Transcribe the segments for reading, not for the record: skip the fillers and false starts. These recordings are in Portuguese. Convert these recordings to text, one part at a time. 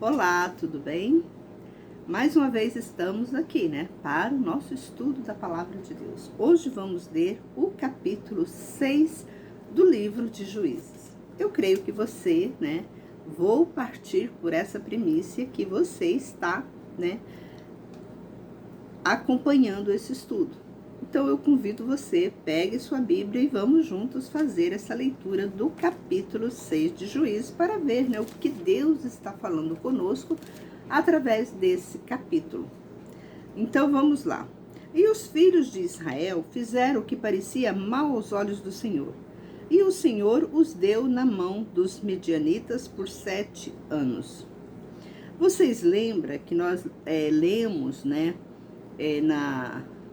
Olá, tudo bem? Mais uma vez estamos aqui, para o nosso estudo da Palavra de Deus. Hoje vamos ler o capítulo 6 do livro de Juízes. Eu creio que você, vou partir por essa primícia que você está, acompanhando esse estudo. Então eu convido você, pegue sua Bíblia e vamos juntos fazer essa leitura do capítulo 6 de Juízes para ver, o que Deus está falando conosco através desse capítulo. Então vamos lá. E os filhos de Israel fizeram o que parecia mal aos olhos do Senhor. E o Senhor os deu na mão dos medianitas por 7 anos. Vocês lembram que nós lemos,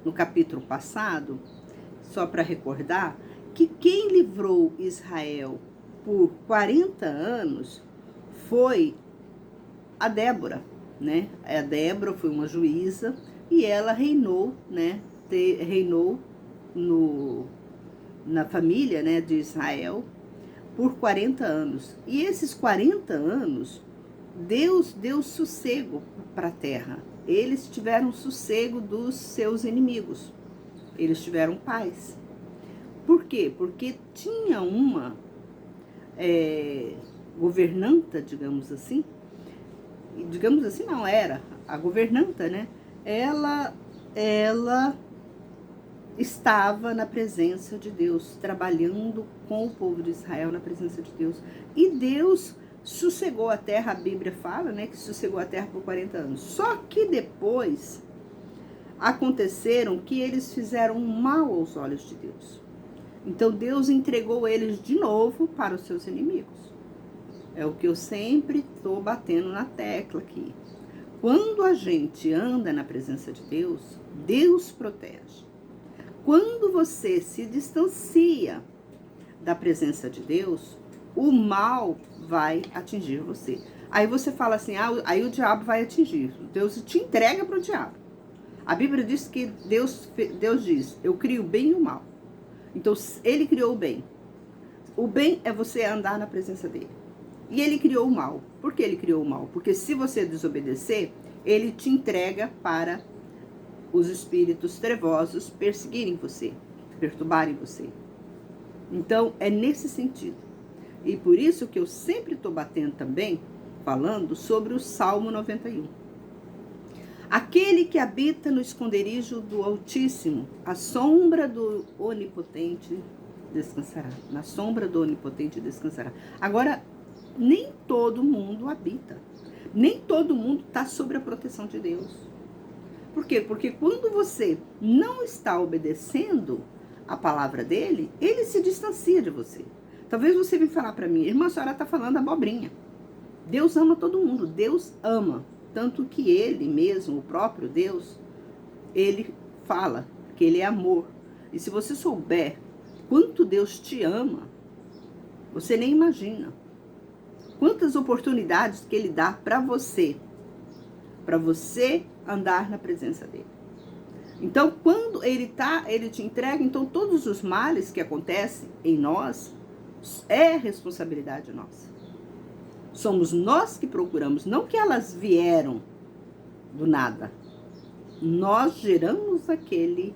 no capítulo passado, só para recordar, que quem livrou Israel por 40 anos foi a Débora, A Débora foi uma juíza e ela reinou, reinou na família, de Israel por 40 anos. E esses 40 anos, Deus deu sossego para a terra. Eles tiveram sossego dos seus inimigos. Eles tiveram paz. Por quê? Porque tinha uma governanta, digamos assim não, era a governanta, Ela estava na presença de Deus, trabalhando com o povo de Israel na presença de Deus. E Deus sossegou a terra, a Bíblia fala, que sossegou a terra por 40 anos. Só que depois aconteceram que eles fizeram mal aos olhos de Deus. Então Deus entregou eles de novo para os seus inimigos. É o que eu sempre estou batendo na tecla aqui. Quando a gente anda na presença de Deus, Deus protege. Quando você se distancia da presença de Deus, o mal vai atingir você. Aí você fala assim, aí o diabo vai atingir. Deus te entrega para o diabo. A Bíblia diz que Deus diz, eu crio o bem e o mal. Então, ele criou o bem. O bem é você andar na presença dele. E ele criou o mal. Por que ele criou o mal? Porque se você desobedecer, ele te entrega para os espíritos trevosos perseguirem você, perturbarem você. Então, é nesse sentido. E por isso que eu sempre estou batendo também, falando sobre o Salmo 91. Aquele que habita no esconderijo do Altíssimo, a sombra do Onipotente descansará. Na sombra do Onipotente descansará. Agora, nem todo mundo habita. Nem todo mundo está sob a proteção de Deus. Por quê? Porque quando você não está obedecendo a palavra dele, ele se distancia de você. Talvez você venha falar para mim, irmã, a senhora está falando abobrinha. Deus ama todo mundo, Deus ama. Tanto que ele mesmo, o próprio Deus, ele fala que ele é amor. E se você souber quanto Deus te ama, você nem imagina. Quantas oportunidades que ele dá para você andar na presença dele. Então, quando ele te entrega, então todos os males que acontecem em nós é responsabilidade nossa. Somos nós que procuramos, não que elas vieram do nada. Nós geramos aquele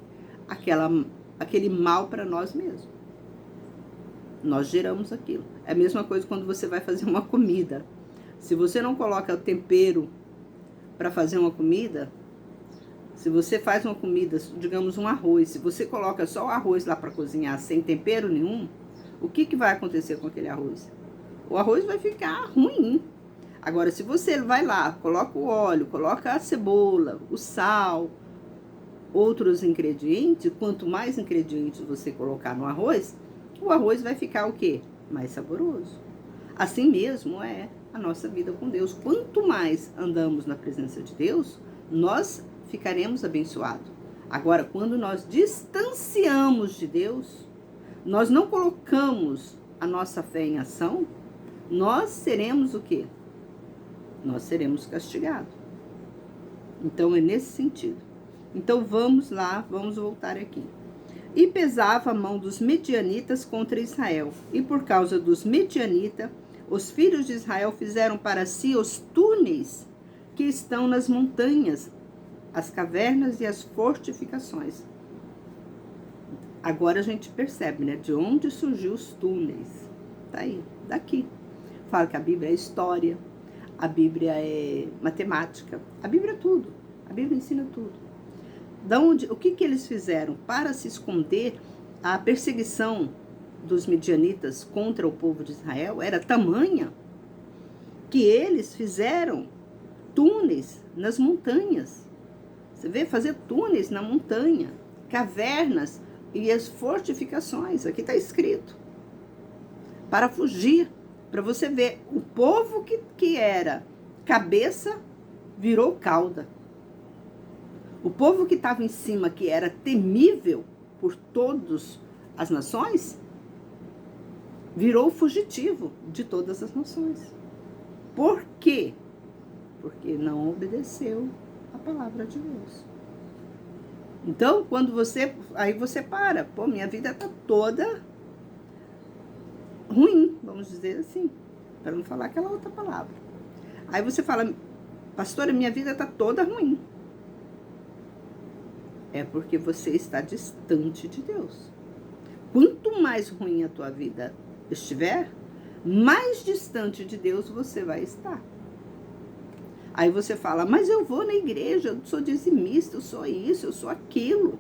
mal para nós mesmos. Nós geramos aquilo. É a mesma coisa quando você vai fazer uma comida. Se você não coloca tempero para fazer uma comida, se você faz uma comida, digamos um arroz, se você coloca só o arroz lá para cozinhar sem tempero nenhum, o que vai acontecer com aquele arroz? O arroz vai ficar ruim. Agora, se você vai lá, coloca o óleo, coloca a cebola, o sal, outros ingredientes, quanto mais ingredientes você colocar no arroz, o arroz vai ficar o quê? Mais saboroso. Assim mesmo é a nossa vida com Deus. Quanto mais andamos na presença de Deus, nós ficaremos abençoados. Agora, quando nós distanciamos de Deus, nós não colocamos a nossa fé em ação, nós seremos o quê? Nós seremos castigados. Então, é nesse sentido. Então, vamos lá, vamos voltar aqui. E pesava a mão dos medianitas contra Israel. E por causa dos medianitas, os filhos de Israel fizeram para si os túneis que estão nas montanhas, as cavernas e as fortificações. Agora a gente percebe, né? De onde surgiu os túneis. Tá aí, daqui. Fala que a Bíblia é história, a Bíblia é matemática, a Bíblia é tudo. A Bíblia ensina tudo. O que eles fizeram para se esconder? A perseguição dos midianitas contra o povo de Israel era tamanha que eles fizeram túneis nas montanhas. Você vê, fazer túneis na montanha, cavernas e as fortificações. Aqui está escrito. Para fugir, para você ver, o povo que era cabeça virou cauda. O povo que estava em cima, que era temível por todas as nações, virou fugitivo de todas as nações. Por quê? Porque não obedeceu a palavra de Deus. Então, quando aí você para, pô, minha vida está toda ruim, vamos dizer assim, para não falar aquela outra palavra. Aí você fala, pastora, minha vida está toda ruim. É porque você está distante de Deus. Quanto mais ruim a tua vida estiver, mais distante de Deus você vai estar. Aí você fala, mas eu vou na igreja, eu sou dizimista, eu sou isso, eu sou aquilo.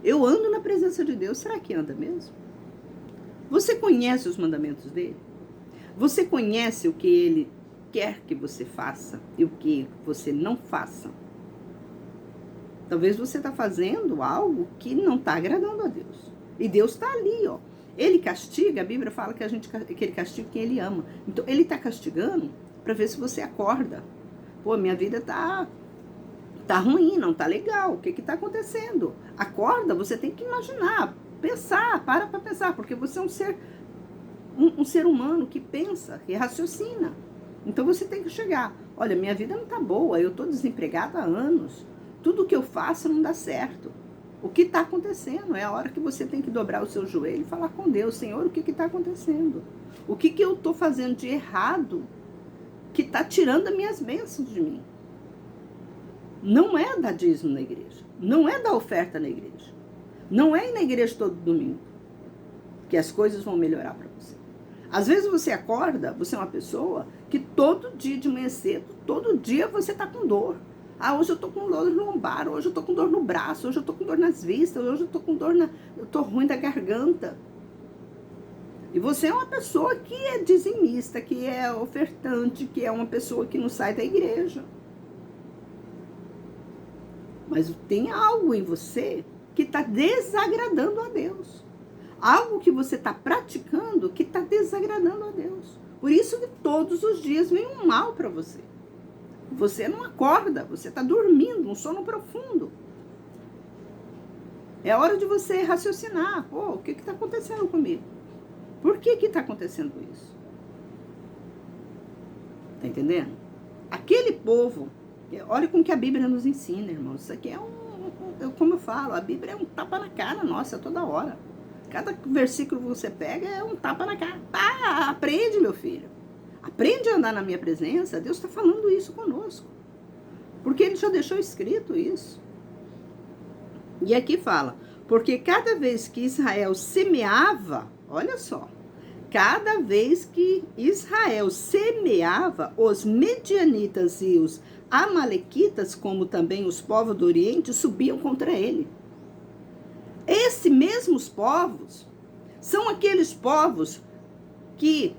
Eu ando na presença de Deus. Será que anda mesmo? Você conhece os mandamentos dele? Você conhece o que ele quer que você faça e o que você não faça? Talvez você está fazendo algo que não está agradando a Deus. E Deus está ali, ó. Ele castiga, a Bíblia fala que ele castiga quem ele ama. Então, ele está castigando para ver se você acorda. Pô, minha vida tá ruim, não tá legal. O que está acontecendo? Acorda, você tem que imaginar, pensar, para pensar, porque você é um ser humano que pensa, que raciocina. Então, você tem que chegar. Olha, minha vida não tá boa, eu estou desempregada há anos. Tudo que eu faço não dá certo. O que está acontecendo? É a hora que você tem que dobrar o seu joelho e falar com Deus. Senhor, o que está acontecendo? O que eu estou fazendo de errado que está tirando as minhas bênçãos de mim? Não é dar dízimo na igreja. Não é dar oferta na igreja. Não é ir na igreja todo domingo que as coisas vão melhorar para você. Às vezes você acorda, você é uma pessoa que todo dia de manhã cedo, todo dia você está com dor. Ah, hoje eu tô com dor no lombar, hoje eu tô com dor no braço, hoje eu tô com dor nas vistas, hoje eu tô com dor eu tô ruim da garganta. E você é uma pessoa que é dizimista, que é ofertante, que é uma pessoa que não sai da igreja. Mas tem algo em você que está desagradando a Deus. Algo que você está praticando que está desagradando a Deus. Por isso que todos os dias vem um mal para você. Você não acorda, você está dormindo, um sono profundo. É hora de você raciocinar. Pô, o que está acontecendo comigo? Por que está acontecendo isso? Tá entendendo? Aquele povo, olha com que a Bíblia nos ensina, irmãos. Isso aqui é como eu falo, a Bíblia é um tapa na cara nossa toda hora. Cada versículo que você pega é um tapa na cara. Ah, aprende, meu filho. Aprende a andar na minha presença. Deus está falando isso conosco. Porque ele já deixou escrito isso. E aqui fala, porque cada vez que Israel semeava, olha só, cada vez que Israel semeava, os medianitas e os amalequitas, como também os povos do Oriente, subiam contra ele. Esses mesmos povos são aqueles povos que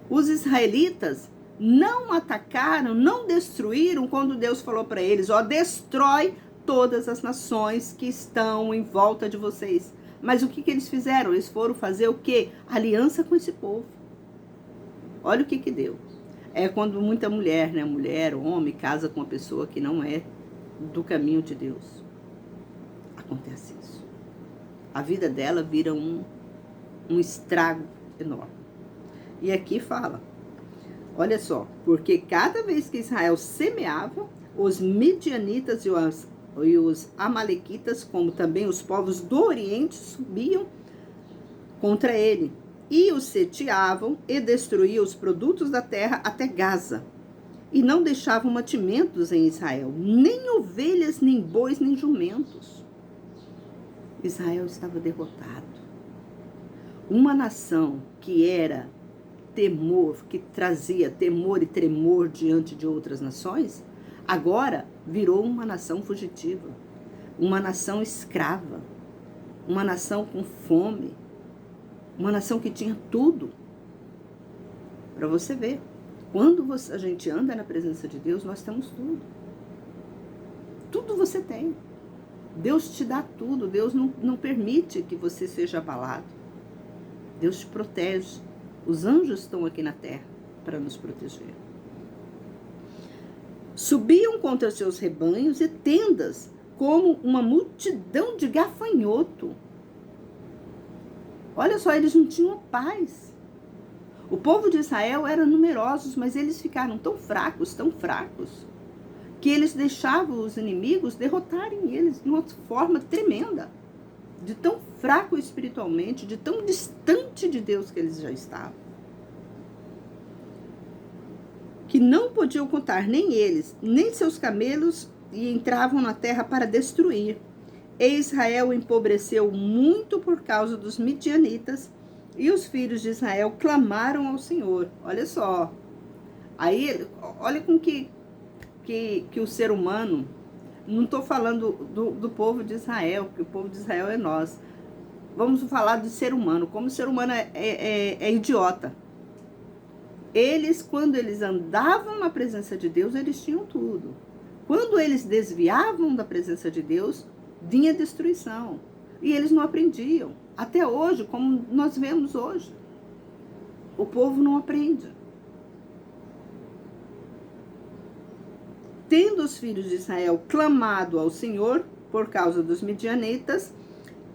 os israelitas não atacaram, não destruíram quando Deus falou para eles, ó, destrói todas as nações que estão em volta de vocês. Mas o que eles fizeram? Eles foram fazer o quê? Aliança com esse povo. Olha o que deu. É quando muita mulher, né, mulher, homem, casa com uma pessoa que não é do caminho de Deus. Acontece isso. A vida dela vira um estrago enorme. E aqui fala, olha só, porque cada vez que Israel semeava, os midianitas e os amalequitas, como também os povos do Oriente, subiam contra ele. E os sitiavam e destruíam os produtos da terra até Gaza. E não deixavam mantimentos em Israel, nem ovelhas, nem bois, nem jumentos. Israel estava derrotado. Uma nação que era temor, que trazia temor e tremor diante de outras nações, agora virou uma nação fugitiva, uma nação escrava, uma nação com fome, uma nação que tinha tudo. Para você ver, quando a gente anda na presença de Deus, nós temos tudo. Tudo você tem. Deus te dá tudo. Deus não permite que você seja abalado. Deus te protege. Os anjos estão aqui na terra para nos proteger. Subiam contra seus rebanhos e tendas, como uma multidão de gafanhoto. Olha só, eles não tinham paz. O povo de Israel era numerosos, mas eles ficaram tão fracos, que eles deixavam os inimigos derrotarem eles de uma forma tremenda. De tão fraco espiritualmente, de tão distante de Deus que eles já estavam. Que não podiam contar nem eles, nem seus camelos, e entravam na terra para destruir. E Israel empobreceu muito por causa dos midianitas, e os filhos de Israel clamaram ao Senhor. Olha só. Aí, olha com que o ser humano, não estou falando do povo de Israel, porque o povo de Israel é nós. Vamos falar do ser humano, como o ser humano é idiota. Eles, quando eles andavam na presença de Deus, eles tinham tudo. Quando eles desviavam da presença de Deus, vinha destruição. E eles não aprendiam. Até hoje, como nós vemos hoje. O povo não aprende. Tendo os filhos de Israel clamado ao Senhor por causa dos midianitas,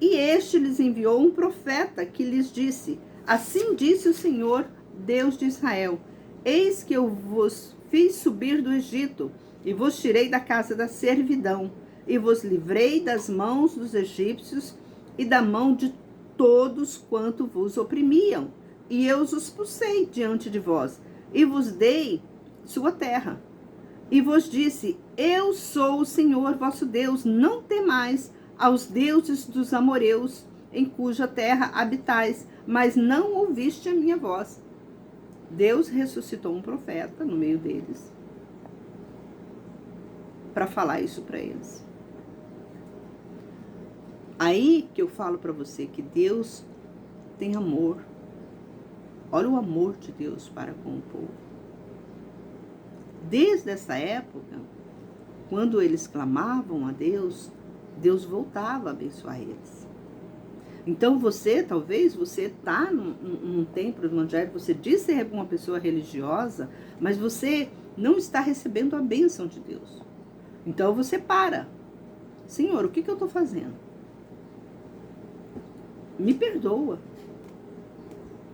e este lhes enviou um profeta que lhes disse: assim disse o Senhor, Deus de Israel: eis que eu vos fiz subir do Egito, e vos tirei da casa da servidão, e vos livrei das mãos dos egípcios e da mão de todos quanto vos oprimiam, e eu os expulsei diante de vós, e vos dei sua terra. E vos disse: eu sou o Senhor vosso Deus, não temais aos deuses dos amoreus, em cuja terra habitais, mas não ouviste a minha voz. Deus ressuscitou um profeta no meio deles, para falar isso para eles. Aí que eu falo para você que Deus tem amor. Olha o amor de Deus para com o povo. Desde essa época, quando eles clamavam a Deus, Deus voltava a abençoar eles. Então você, talvez, você está num templo evangélico, você diz ser uma pessoa religiosa, mas você não está recebendo a bênção de Deus. Então você para. Senhor, o que eu estou fazendo? Me perdoa.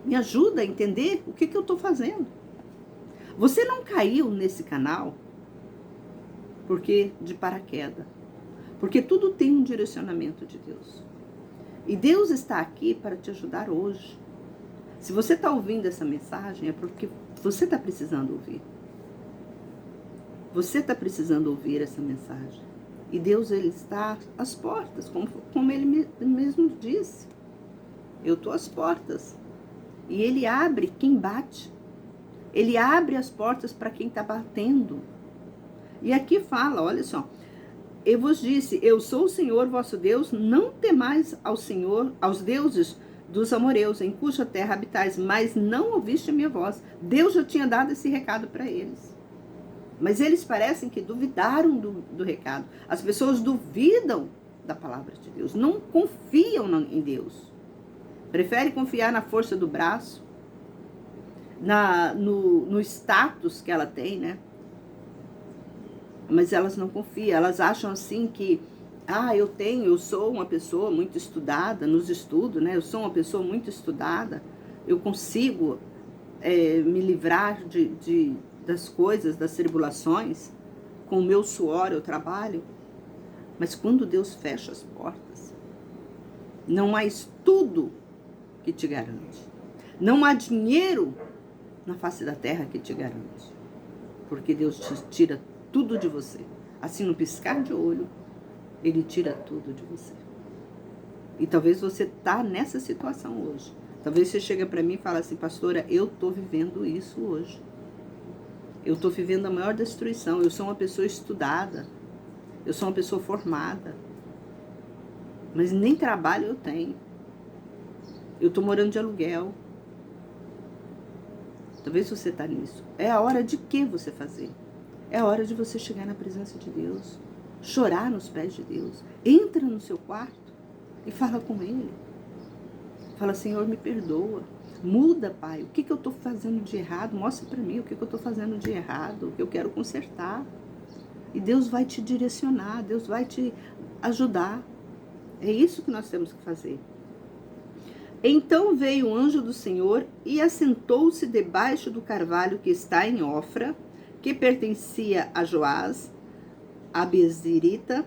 Me ajuda a entender o que eu estou fazendo. Você não caiu nesse canal porque de paraquedas. Porque tudo tem um direcionamento de Deus. E Deus está aqui para te ajudar hoje. Se você está ouvindo essa mensagem, é porque você está precisando ouvir. Você está precisando ouvir essa mensagem. E Deus, Ele está às portas, como Ele mesmo disse. Eu estou às portas. E Ele abre quem bate. Ele abre as portas para quem está batendo. E aqui fala, olha só. Eu vos disse: eu sou o Senhor vosso Deus, não temais ao Senhor, aos deuses dos amoreus, em cuja terra habitais, mas não ouviste a minha voz. Deus já tinha dado esse recado para eles. Mas eles parecem que duvidaram do recado. As pessoas duvidam da palavra de Deus, não confiam em Deus. Preferem confiar na força do braço, no status que ela tem, né? Mas elas não confiam, elas acham assim que, eu sou uma pessoa muito estudada, nos estudos, né? Eu sou uma pessoa muito estudada, eu consigo me livrar das coisas, das tribulações, com o meu suor eu trabalho. Mas quando Deus fecha as portas, não há estudo que te garante. Não há dinheiro na face da terra que te garante. Porque Deus te tira tudo de você. Assim, no piscar de olho, Ele tira tudo de você. E talvez você está nessa situação hoje. Talvez você chega para mim e fala assim, pastora, eu estou vivendo isso hoje. Eu estou vivendo a maior destruição. Eu sou uma pessoa estudada. Eu sou uma pessoa formada. Mas nem trabalho eu tenho. Eu estou morando de aluguel. Talvez você está nisso. É a hora de que você fazer? É a hora de você chegar na presença de Deus. Chorar nos pés de Deus. Entra no seu quarto e fala com Ele. Fala, Senhor, me perdoa. Muda, Pai. O que eu estou fazendo de errado? Mostra para mim o que eu estou fazendo de errado. O que eu quero consertar. E Deus vai te direcionar. Deus vai te ajudar. É isso que nós temos que fazer. Então veio o anjo do Senhor e assentou-se debaixo do carvalho que está em Ofra, que pertencia a Joás, a Bezerita,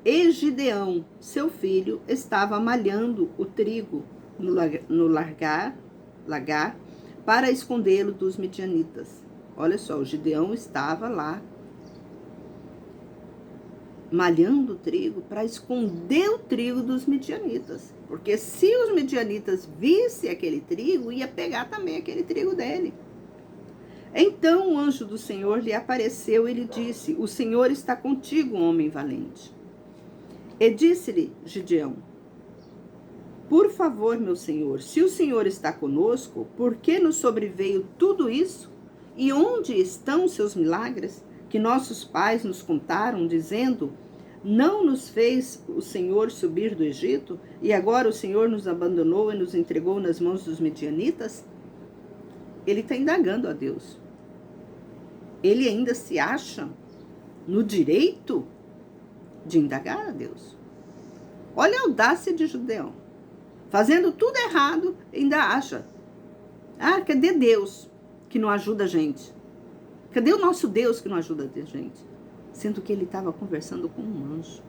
e Gideão, seu filho, estava malhando o trigo no lagar para escondê-lo dos midianitas. Olha só, o Gideão estava lá malhando o trigo para esconder o trigo dos midianitas. Porque se os midianitas vissem aquele trigo, ia pegar também aquele trigo dele. Então o anjo do Senhor lhe apareceu e lhe disse, o Senhor está contigo, homem valente. E disse-lhe Gideão, por favor, meu Senhor, se o Senhor está conosco, por que nos sobreveio tudo isso? E onde estão seus milagres que nossos pais nos contaram, dizendo, não nos fez o Senhor subir do Egito, e agora o Senhor nos abandonou e nos entregou nas mãos dos midianitas? Ele está indagando a Deus. Ele ainda se acha no direito de indagar a Deus. Olha a audácia de Gideão. Fazendo tudo errado, ainda acha. Ah, cadê Deus que não ajuda a gente? Cadê o nosso Deus que não ajuda a gente? Sendo que ele estava conversando com um anjo.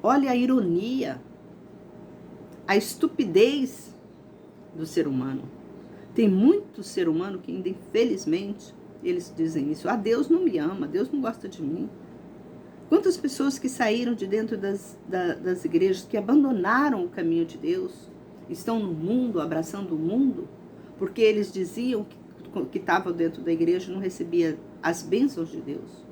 Olha a ironia, a estupidez do ser humano. Tem muito ser humano que ainda, infelizmente, eles dizem isso. Ah, Deus não me ama, Deus não gosta de mim. Quantas pessoas que saíram de dentro das igrejas, que abandonaram o caminho de Deus, estão no mundo, abraçando o mundo, porque eles diziam que estavam dentro da igreja e não recebia as bênçãos de Deus.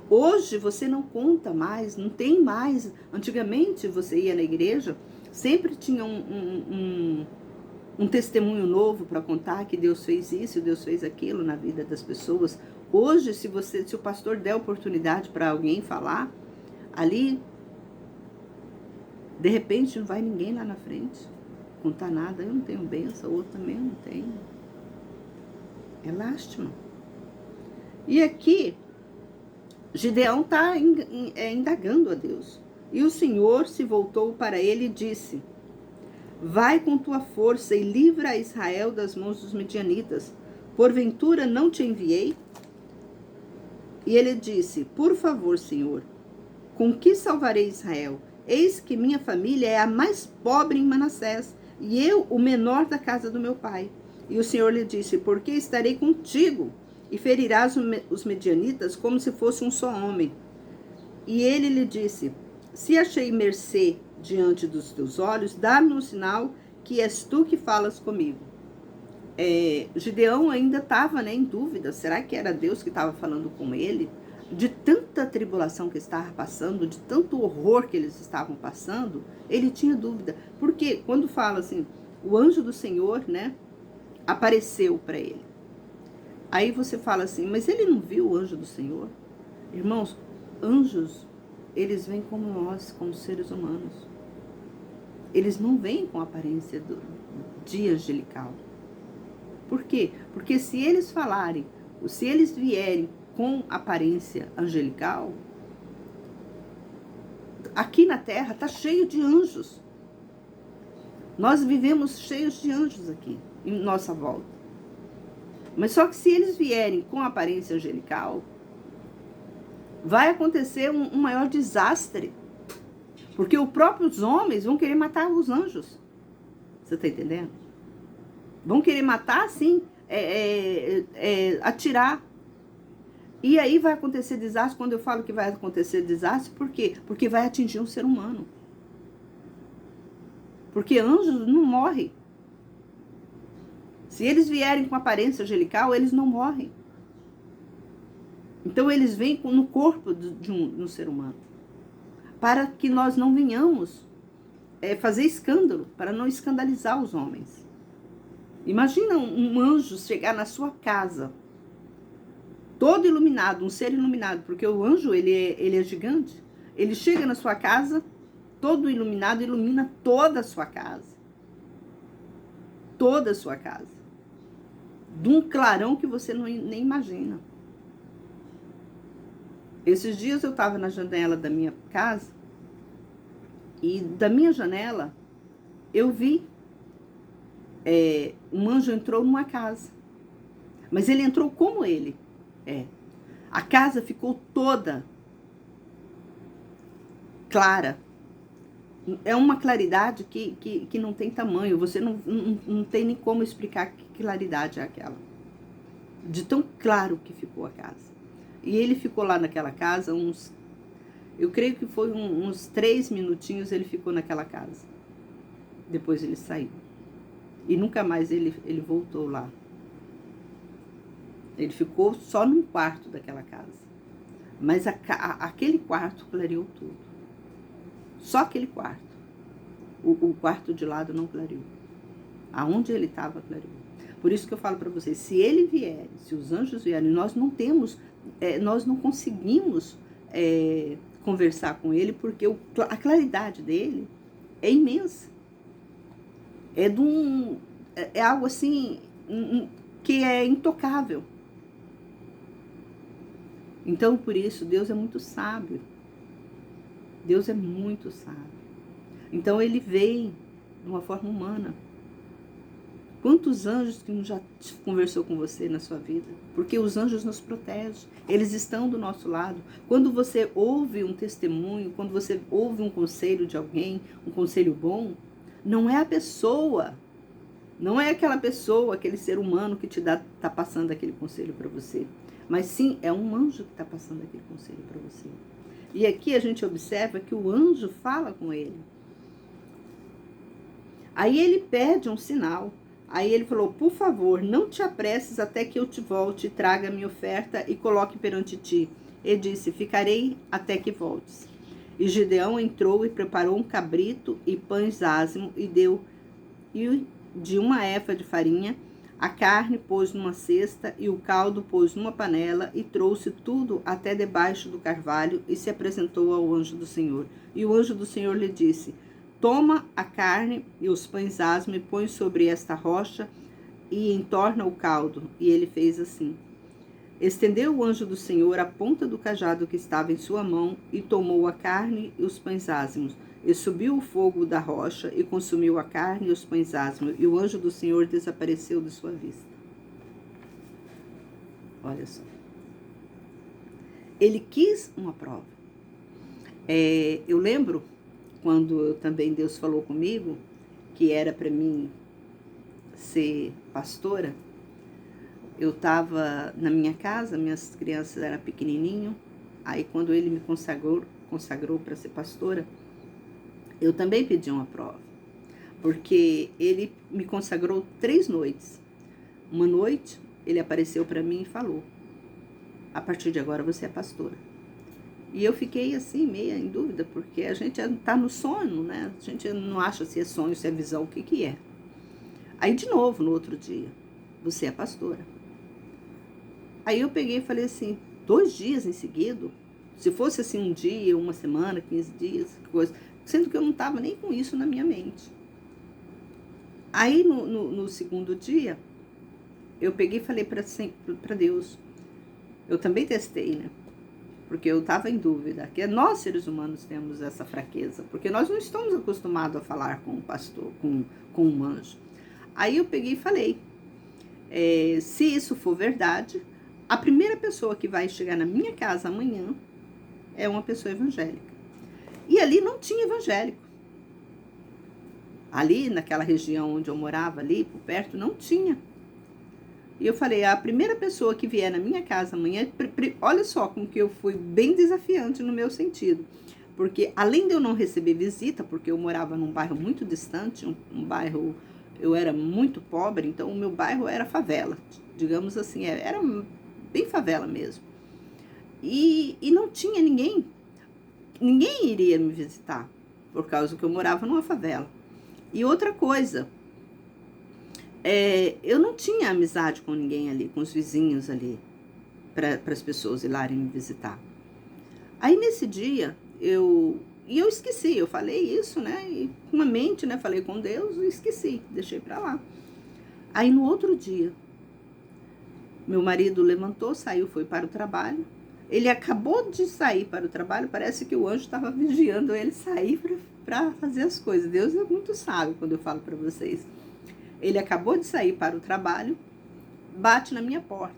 Hoje você não conta mais, não tem mais. Antigamente você ia na igreja, sempre tinha um testemunho novo para contar que Deus fez isso, Deus fez aquilo na vida das pessoas. Hoje, se o pastor der oportunidade para alguém falar, ali, de repente não vai ninguém lá na frente contar nada. Eu não tenho bênção, o outro também não tem. É lástima. E aqui, Gideão está indagando a Deus. E o Senhor se voltou para ele e disse, vai com tua força e livra a Israel das mãos dos midianitas. Porventura não te enviei? E ele disse, por favor, Senhor, com que salvarei Israel? Eis que minha família é a mais pobre em Manassés, e eu o menor da casa do meu pai. E o Senhor lhe disse, porque estarei contigo, e ferirás os medianitas como se fosse um só homem. E ele lhe disse, se achei mercê diante dos teus olhos, dá-me um sinal que és tu que falas comigo. Gideão ainda estava em dúvida, será que era Deus que estava falando com ele? De tanta tribulação que estava passando, de tanto horror que eles estavam passando, ele tinha dúvida. Porque quando fala assim, o anjo do Senhor, apareceu para ele. Aí você fala assim, mas ele não viu o anjo do Senhor? Irmãos, anjos, eles vêm como nós, como seres humanos. Eles não vêm com a aparência de angelical. Por quê? Porque se eles falarem, se eles vierem com aparência angelical, aqui na Terra está cheio de anjos. Nós vivemos cheios de anjos aqui, em nossa volta. Mas só que se eles vierem com aparência angelical, vai acontecer um maior desastre. Porque os próprios homens vão querer matar os anjos. Você está entendendo? Vão querer matar, assim, atirar. E aí vai acontecer desastre. Quando eu falo que vai acontecer desastre, por quê? Porque vai atingir um ser humano. Porque anjos não morrem. Se eles vierem com aparência angelical, eles não morrem. Então eles vêm no corpo de um ser humano. Para que nós não venhamos fazer escândalo, para não escandalizar os homens. Imagina um anjo chegar na sua casa, todo iluminado, um ser iluminado, porque o anjo ele é gigante. Ele chega na sua casa, todo iluminado, ilumina toda a sua casa. Toda a sua casa. De um clarão que você nem imagina. Esses dias eu estava na janela da minha casa e da minha janela eu vi um anjo entrou numa casa. Mas ele entrou como ele. A casa ficou toda clara. É uma claridade que não tem tamanho. Você não tem nem como explicar que claridade é aquela. De tão claro que ficou a casa. E ele ficou lá naquela casa eu creio que foi uns 3 minutinhos ele ficou naquela casa. Depois ele saiu. E nunca mais ele voltou lá. Ele ficou só num quarto daquela casa. Mas aquele quarto clareou tudo. Só aquele quarto. O quarto de lado não clareou. Aonde ele estava, clareou. Por isso que eu falo para vocês, se ele vier, se os anjos vierem, nós não conseguimos conversar com ele, porque a claridade dele é imensa. É algo assim que é intocável. Então, por isso, Deus é muito sábio. Deus é muito sábio. Então, ele vem de uma forma humana. Quantos anjos que já conversou com você na sua vida? Porque os anjos nos protegem. Eles estão do nosso lado. Quando você ouve um testemunho, quando você ouve um conselho de alguém, um conselho bom, não é a pessoa, não é aquela pessoa, aquele ser humano que está passando aquele conselho para você. Mas sim, é um anjo que está passando aquele conselho para você. E aqui a gente observa que o anjo fala com ele. Aí ele pede um sinal. Aí ele falou, por favor, não te apresses até que eu te volte, traga a minha oferta e coloque perante ti. E disse, ficarei até que voltes. E Gideão entrou e preparou um cabrito e pães ázimos e deu de uma efa de farinha. A carne pôs numa cesta e o caldo pôs numa panela e trouxe tudo até debaixo do carvalho e se apresentou ao anjo do Senhor. E o anjo do Senhor lhe disse, toma a carne e os pães asmos e põe sobre esta rocha e entorna o caldo. E ele fez assim. Estendeu o anjo do Senhor a ponta do cajado que estava em sua mão e tomou a carne e os pães asmos. E subiu o fogo da rocha e consumiu a carne e os pães asmos. E o anjo do Senhor desapareceu de sua vista. Olha só. Ele quis uma prova. Eu lembro quando também Deus falou comigo que era para mim ser pastora. Eu estava na minha casa, minhas crianças eram pequenininhos. Aí quando ele me consagrou para ser pastora, eu também pedi uma prova. Porque ele me consagrou 3 noites. Uma noite, ele apareceu para mim e falou, a partir de agora você é pastora. E eu fiquei assim, meio em dúvida, porque a gente está no sonho, né? A gente não acha se é sonho, se é visão, o que é. Aí de novo, no outro dia, você é pastora. Aí eu peguei e falei assim, 2 dias em seguida, se fosse assim um dia, uma semana, 15 dias, coisa, sendo que eu não estava nem com isso na minha mente. Aí no segundo dia, eu peguei e falei para Deus, eu também testei, né? Porque eu estava em dúvida, que nós seres humanos temos essa fraqueza, porque nós não estamos acostumados a falar com um pastor, com um anjo. Aí eu peguei e falei, se isso for verdade, a primeira pessoa que vai chegar na minha casa amanhã é uma pessoa evangélica. E ali não tinha evangélico. Ali, naquela região onde eu morava, ali por perto, não tinha. E eu falei, a primeira pessoa que vier na minha casa amanhã, olha só como que eu fui bem desafiante no meu sentido. Porque além de eu não receber visita, porque eu morava num bairro muito distante, um bairro, eu era muito pobre, então o meu bairro era favela, digamos assim, era bem favela mesmo. E não tinha ninguém iria me visitar, por causa que eu morava numa favela. E outra coisa, eu não tinha amizade com ninguém ali, com os vizinhos ali, para as pessoas irem me visitar. Aí nesse dia, eu esqueci, eu falei isso, né, e com uma mente, né, falei com Deus e esqueci, deixei para lá. Aí no outro dia, meu marido levantou, saiu, foi para o trabalho. Ele acabou de sair para o trabalho, parece que o anjo estava vigiando ele sair para fazer as coisas. Deus é muito sábio quando eu falo para vocês. Ele acabou de sair para o trabalho, bate na minha porta.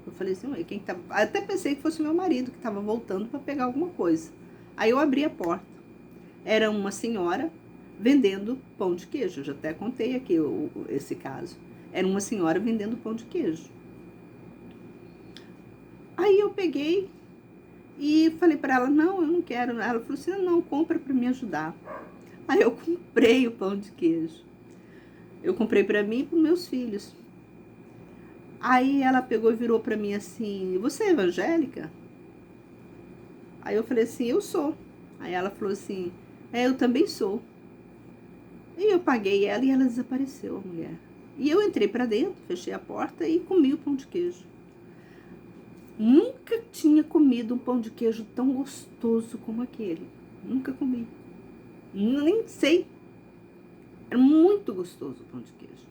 Eu falei assim, ué, quem tá... Até pensei que fosse meu marido que estava voltando para pegar alguma coisa. Aí eu abri a porta. Era uma senhora vendendo pão de queijo. Eu já até contei aqui esse caso. Era uma senhora vendendo pão de queijo. Aí eu peguei e falei para ela, não, eu não quero. Ela falou assim, não, compra para me ajudar. Aí eu comprei o pão de queijo. Eu comprei para mim e para meus filhos. Aí ela pegou e virou para mim assim, você é evangélica? Aí eu falei assim, eu sou. Aí ela falou assim, eu também sou. E eu paguei ela e ela desapareceu, a mulher. E eu entrei para dentro, fechei a porta e comi o pão de queijo. Nunca tinha comido um pão de queijo tão gostoso como aquele. Nunca comi. Nem sei. Era muito gostoso o pão de queijo.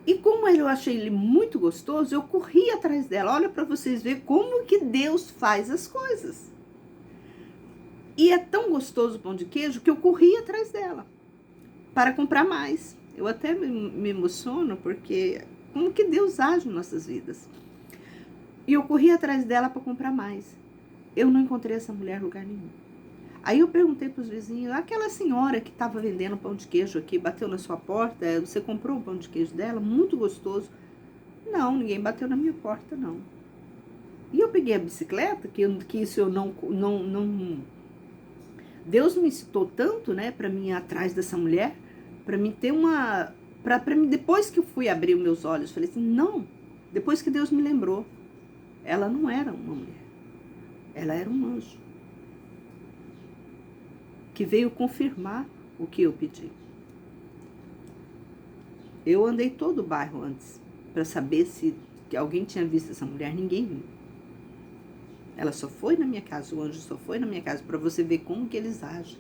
E como eu achei ele muito gostoso, eu corri atrás dela. Olha para vocês verem como que Deus faz as coisas. E é tão gostoso o pão de queijo que eu corri atrás dela para comprar mais. Eu até me emociono porque como que Deus age em nossas vidas. E eu corri atrás dela para comprar mais. Eu não encontrei essa mulher em lugar nenhum. Aí eu perguntei para os vizinhos, aquela senhora que estava vendendo pão de queijo aqui, bateu na sua porta, você comprou o pão de queijo dela? Muito gostoso. Não, ninguém bateu na minha porta, não. E eu peguei a bicicleta, que isso eu não... Deus me incitou tanto, né, para mim ir atrás dessa mulher, para mim ter uma... Para mim, depois que eu fui abrir os meus olhos, falei assim, não, depois que Deus me lembrou, ela não era uma mulher, ela era um anjo, que veio confirmar o que eu pedi. Eu andei todo o bairro antes, para saber se alguém tinha visto essa mulher, ninguém viu. Ela só foi na minha casa, o anjo só foi na minha casa, para você ver como que eles agem.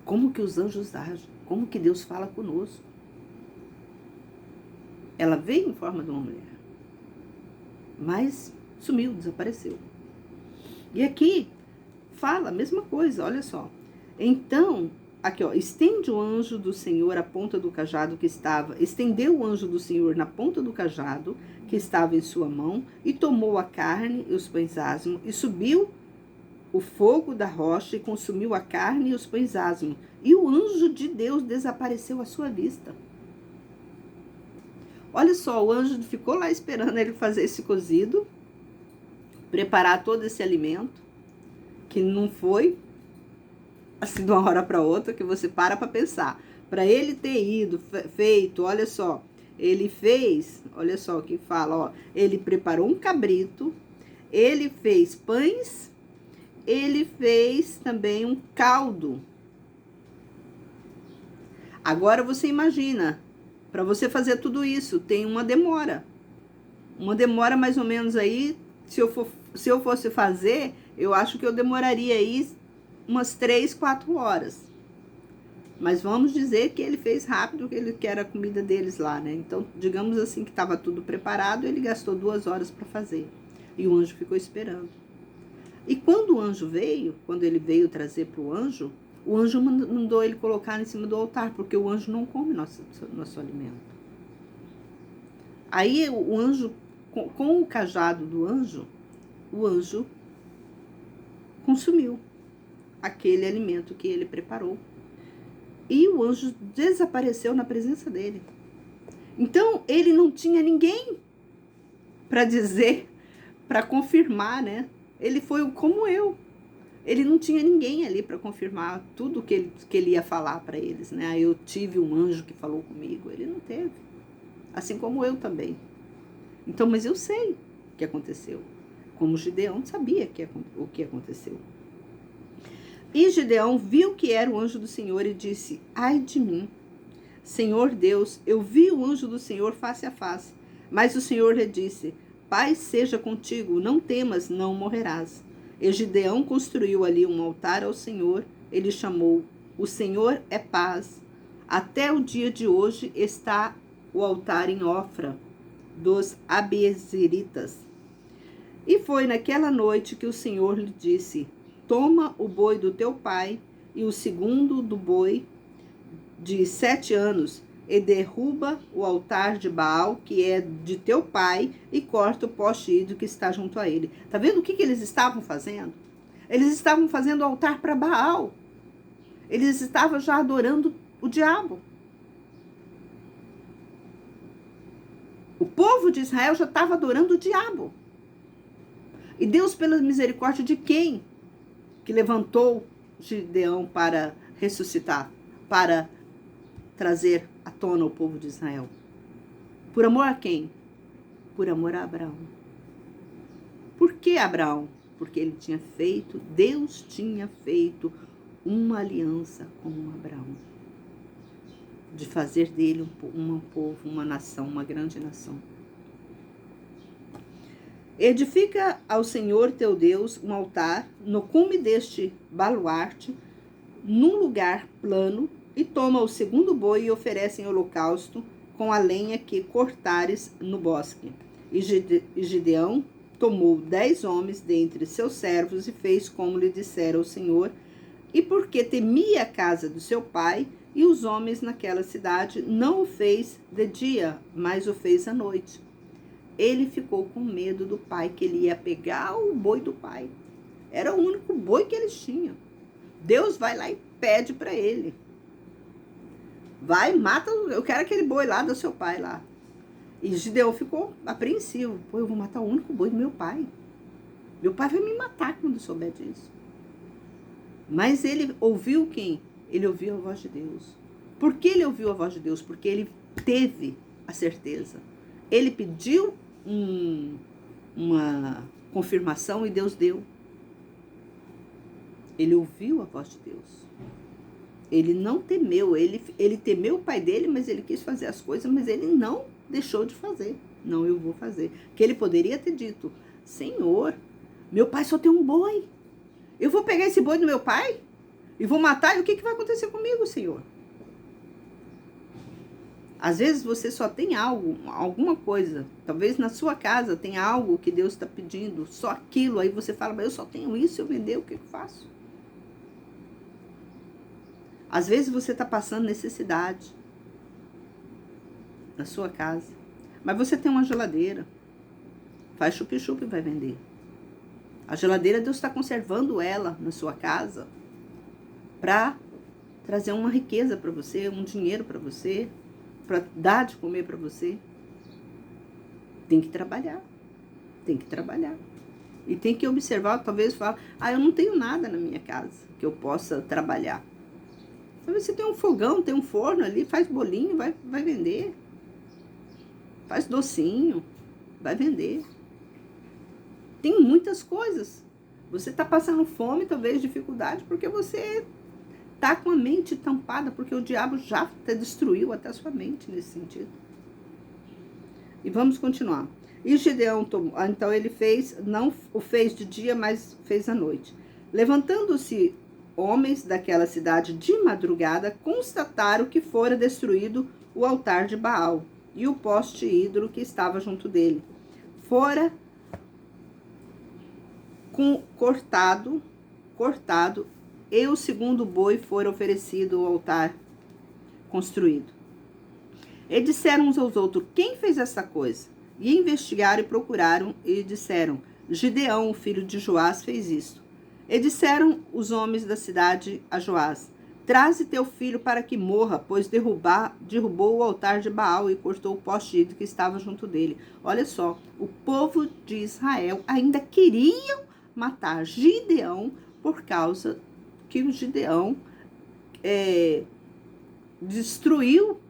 Como que os anjos agem, como que Deus fala conosco. Ela veio em forma de uma mulher, mas sumiu, desapareceu. E aqui fala a mesma coisa, olha só. Então, aqui ó, estendeu o anjo do Senhor na ponta do cajado que estava em sua mão, e tomou a carne e os pães asmos, e subiu o fogo da rocha e consumiu a carne e os pães asmos. E o anjo de Deus desapareceu à sua vista. Olha só, o anjo ficou lá esperando ele fazer esse cozido, preparar todo esse alimento, que não foi assim de uma hora para outra, que você para pensar. Para ele ter ido, feito, olha só, ele fez, olha só o que fala, ó, ele preparou um cabrito, ele fez pães, ele fez também um caldo. Agora você imagina, para você fazer tudo isso, tem uma demora. Uma demora mais ou menos aí, se eu fosse fazer, eu acho que eu demoraria aí umas 3, 4 horas. Mas vamos dizer que ele fez rápido, que era a comida deles lá, né? Então, digamos assim que estava tudo preparado, ele gastou 2 horas para fazer. E o anjo ficou esperando. E quando o anjo veio, quando ele veio trazer para o anjo mandou ele colocar em cima do altar, porque o anjo não come nosso alimento. Aí o anjo, com o cajado do anjo, o anjo consumiu. aquele alimento que ele preparou. E o anjo desapareceu na presença dele. Então, ele não tinha ninguém para dizer, para confirmar, né? Ele foi como eu. Ele não tinha ninguém ali para confirmar tudo que ele ia falar para eles, né? Eu tive um anjo que falou comigo. Ele não teve. Assim como eu também. Então, mas eu sei o que aconteceu. Como Gideão sabia o que aconteceu. E Gideão viu que era o anjo do Senhor e disse: ai de mim, Senhor Deus, eu vi o anjo do Senhor face a face. Mas o Senhor lhe disse: paz seja contigo, não temas, não morrerás. E Gideão construiu ali um altar ao Senhor. Ele chamou: o Senhor é paz. Até o dia de hoje está o altar em Ofra dos Abiezeritas. E foi naquela noite que o Senhor lhe disse: toma o boi do teu pai e o segundo do boi de 7 anos e derruba o altar de Baal, que é de teu pai, e corta o poste ídolo que está junto a ele. Tá vendo o que eles estavam fazendo? Eles estavam fazendo altar para Baal. Eles estavam já adorando o diabo. O povo de Israel já estava adorando o diabo. E Deus, pela misericórdia de quem? Que levantou Gideão para ressuscitar, para trazer à tona o povo de Israel. Por amor a quem? Por amor a Abraão. Por que Abraão? Porque ele tinha feito, Deus tinha feito uma aliança com Abraão. De fazer dele um povo, uma nação, uma grande nação. Edifica ao Senhor teu Deus um altar no cume deste baluarte, num lugar plano, e toma o segundo boi e oferece em holocausto com a lenha que cortares no bosque. E Gideão tomou 10 homens dentre seus servos e fez como lhe dissera o Senhor, e porque temia a casa do seu pai e os homens naquela cidade, não o fez de dia, mas o fez à noite. Ele ficou com medo do pai, que ele ia pegar o boi do pai. Era o único boi que eles tinham. Deus vai lá e pede para ele: vai, mata, eu quero aquele boi lá do seu pai lá. E Gideão ficou apreensivo. Pô, eu vou matar o único boi do meu pai. Meu pai vai me matar quando souber disso. Mas ele ouviu quem? Ele ouviu a voz de Deus. Por que ele ouviu a voz de Deus? Porque ele teve a certeza. Ele pediu uma confirmação e Deus deu. Ele ouviu a voz de Deus. Ele não temeu. Ele temeu o pai dele, mas ele quis fazer as coisas, mas ele não deixou de fazer. Não, eu vou fazer. Que ele poderia ter dito: Senhor, meu pai só tem um boi. Eu vou pegar esse boi do meu pai e vou matar, e o que vai acontecer comigo, Senhor? Às vezes você só tem algo, alguma coisa. Talvez na sua casa tenha algo que Deus está pedindo, só aquilo. Aí você fala: mas eu só tenho isso, eu vender, o que eu faço? Às vezes você está passando necessidade na sua casa, mas você tem uma geladeira. Faz chup-chup e vai vender. A geladeira, Deus está conservando ela na sua casa para trazer uma riqueza para você, um dinheiro para você, para dar de comer para você. Tem que trabalhar. Tem que trabalhar. E tem que observar, talvez falar: eu não tenho nada na minha casa que eu possa trabalhar. Talvez você tem um fogão, tem um forno ali, faz bolinho, vai vender. Faz docinho, vai vender. Tem muitas coisas. Você está passando fome, talvez dificuldade, porque você está com a mente tampada, porque o diabo já te destruiu até a sua mente nesse sentido. E vamos continuar. E Gideão tomou, então ele fez, não o fez de dia, mas fez à noite. Levantando-se homens daquela cidade de madrugada, constataram que fora destruído o altar de Baal e o poste ídolo que estava junto dele. Fora cortado, e o segundo boi fora oferecido ao altar construído. E disseram uns aos outros: quem fez essa coisa? E investigaram e procuraram, e disseram: Gideão, o filho de Joás, fez isto. E disseram os homens da cidade a Joás: traze teu filho para que morra, pois derrubou o altar de Baal e cortou o poste que estava junto dele. Olha só, o povo de Israel ainda queriam matar Gideão por causa que o Gideão destruiu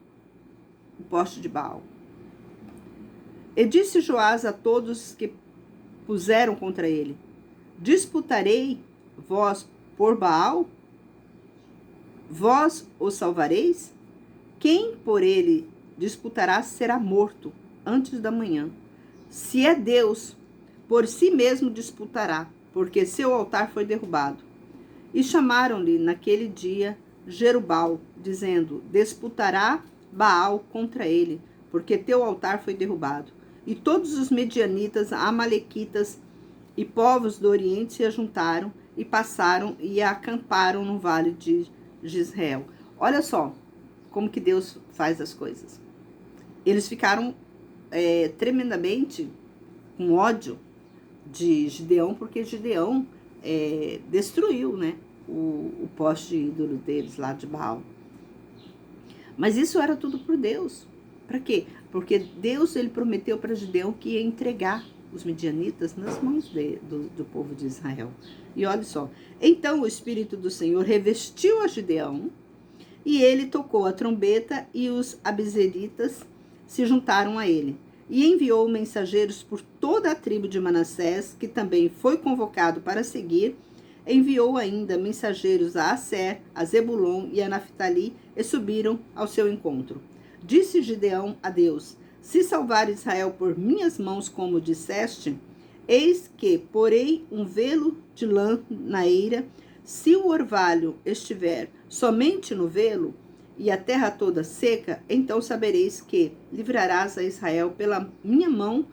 o poste de Baal. E disse Joás a todos que puseram contra ele: disputarei vós por Baal? Vós o salvareis? Quem por ele disputará será morto antes da manhã. Se é Deus, por si mesmo disputará, porque seu altar foi derrubado. E chamaram-lhe naquele dia Jerubal, dizendo: disputará Baal contra ele, porque teu altar foi derrubado. E todos os medianitas, amalequitas e povos do Oriente se ajuntaram e passaram e acamparam no vale de Jezreel. Olha só como que Deus faz as coisas. Eles ficaram tremendamente com ódio de Gideão, porque Gideão destruiu, né, o poste ídolo deles lá de Baal. Mas isso era tudo por Deus. Para quê? Porque Deus ele prometeu para Gideão que ia entregar os midianitas nas mãos do povo de Israel. E olha só, então o Espírito do Senhor revestiu a Gideão, e ele tocou a trombeta, e os abizeritas se juntaram a ele. E enviou mensageiros por toda a tribo de Manassés, que também foi convocado para seguir. Enviou ainda mensageiros a Asser, a Zebulon e a Naftali, e subiram ao seu encontro. Disse Gideão a Deus: se salvar Israel por minhas mãos, como disseste, eis que porei um velo de lã na eira. Se o orvalho estiver somente no velo e a terra toda seca, então sabereis que livrarás a Israel pela minha mão,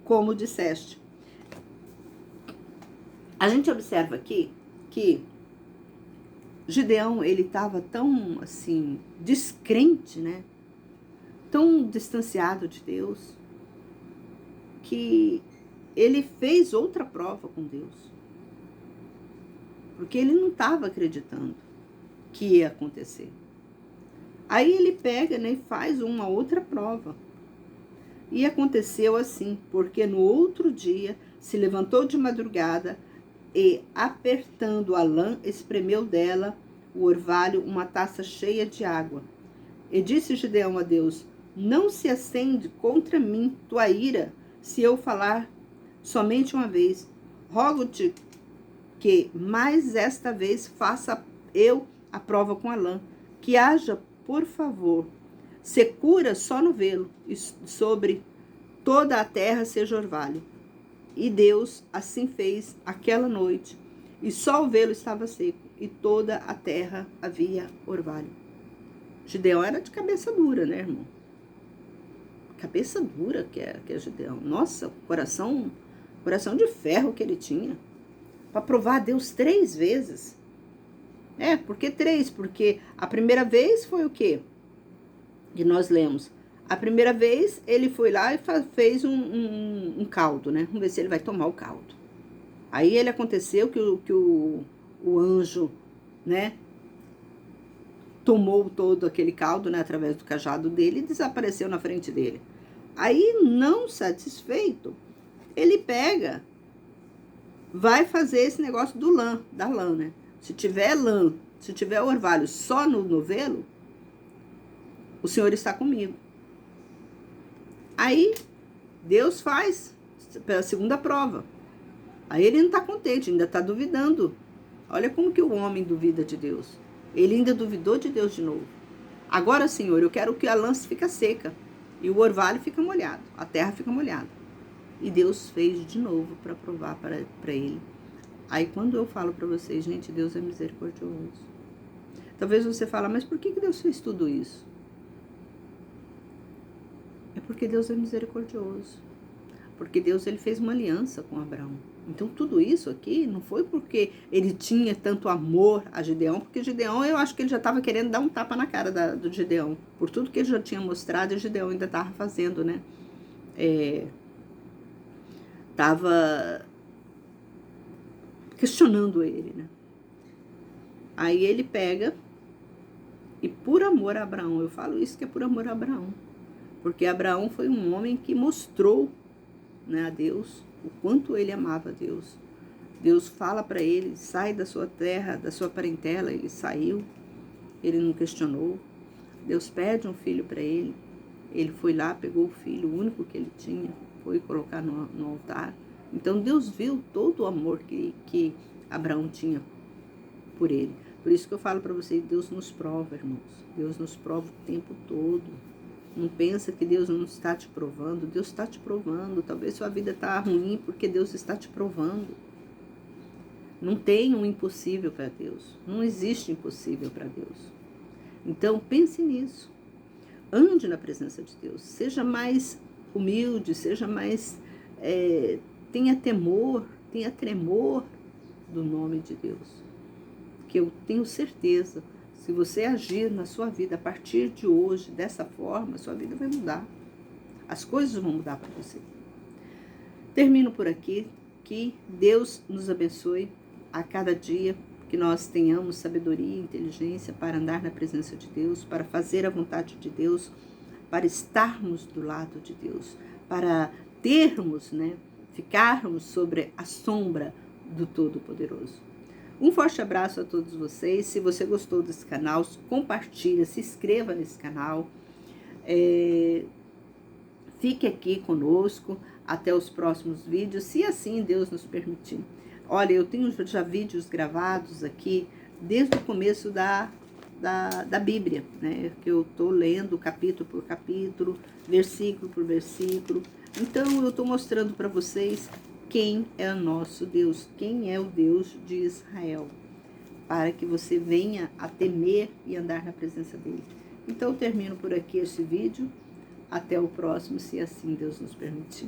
como disseste. A gente observa aqui que Gideão, ele estava tão, assim, descrente, né? Tão distanciado de Deus, que ele fez outra prova com Deus. Porque ele não estava acreditando que ia acontecer. Aí ele pega, né, e faz uma outra prova. E aconteceu assim, porque no outro dia se levantou de madrugada e, apertando a lã, espremeu dela o orvalho uma taça cheia de água. E disse Gideão a Deus: não se acende contra mim tua ira, se eu falar somente uma vez. Rogo-te que mais esta vez faça eu a prova com a lã, que haja, por favor, secura só no velo, e sobre toda a terra seja orvalho. E Deus assim fez aquela noite, e só o velo estava seco, e toda a terra havia orvalho. Gideão era de cabeça dura, né, irmão? Cabeça dura que é Gideão. Nossa, coração de ferro que ele tinha. Para provar a Deus 3 vezes. Por que 3? Porque a primeira vez foi o quê? Que nós lemos. A primeira vez ele foi lá e fez um caldo, né? Vamos ver se ele vai tomar o caldo. Aí ele aconteceu que o anjo, né, tomou todo aquele caldo, né, através do cajado dele, e desapareceu na frente dele. Aí, não satisfeito, ele pega, vai fazer esse negócio da lã, né? Se tiver lã, se tiver orvalho só no novelo, o Senhor está comigo. Aí, Deus faz pela segunda prova. Aí ele não está contente, ainda está duvidando. Olha como que o homem duvida de Deus. Ele ainda duvidou de Deus de novo. Agora, Senhor, eu quero que a lã fique seca e o orvalho fica molhado, a terra fica molhada. E Deus fez de novo para provar para ele. Aí quando eu falo para vocês, gente, Deus é misericordioso. Talvez você fale, mas por que Deus fez tudo isso? É porque Deus é misericordioso. Porque Deus ele fez uma aliança com Abraão. Então tudo isso aqui não foi porque ele tinha tanto amor a Gideão, porque Gideão, eu acho que ele já estava querendo dar um tapa na cara do Gideão, por tudo que ele já tinha mostrado, e o Gideão ainda estava fazendo, né? Tava questionando ele, né? Aí ele pega e por amor a Abraão, eu falo isso que é por amor a Abraão, porque Abraão foi um homem que mostrou, né, a Deus o quanto ele amava a Deus. Deus fala para ele, sai da sua terra, da sua parentela, ele saiu, ele não questionou. Deus pede um filho para ele, ele foi lá, pegou o filho, o único que ele tinha, foi colocar no altar. Então Deus viu todo o amor que Abraão tinha por ele. Por isso que eu falo para vocês, Deus nos prova, irmãos. Deus nos prova o tempo todo. Não pensa que Deus não está te provando. Deus está te provando. Talvez sua vida está ruim porque Deus está te provando. Não tem um impossível para Deus. Não existe impossível para Deus. Então pense nisso. Ande na presença de Deus. Seja mais humilde, seja mais... tenha temor, tenha tremor do nome de Deus. Que eu tenho certeza, se você agir na sua vida a partir de hoje, dessa forma, sua vida vai mudar. As coisas vão mudar para você. Termino por aqui. Que Deus nos abençoe a cada dia, que nós tenhamos sabedoria e inteligência para andar na presença de Deus, para fazer a vontade de Deus, para estarmos do lado de Deus, para termos, né, ficarmos sobre a sombra do Todo-Poderoso. Um forte abraço a todos vocês. Se você gostou desse canal, compartilha, se inscreva nesse canal. Fique aqui conosco até os próximos vídeos, se assim Deus nos permitir. Olha, eu tenho já vídeos gravados aqui desde o começo da Bíblia, né? Que eu estou lendo capítulo por capítulo, versículo por versículo. Então eu estou mostrando para vocês quem é o nosso Deus, quem é o Deus de Israel, para que você venha a temer e andar na presença dele. Então eu termino por aqui este vídeo. Até o próximo, se assim Deus nos permitir.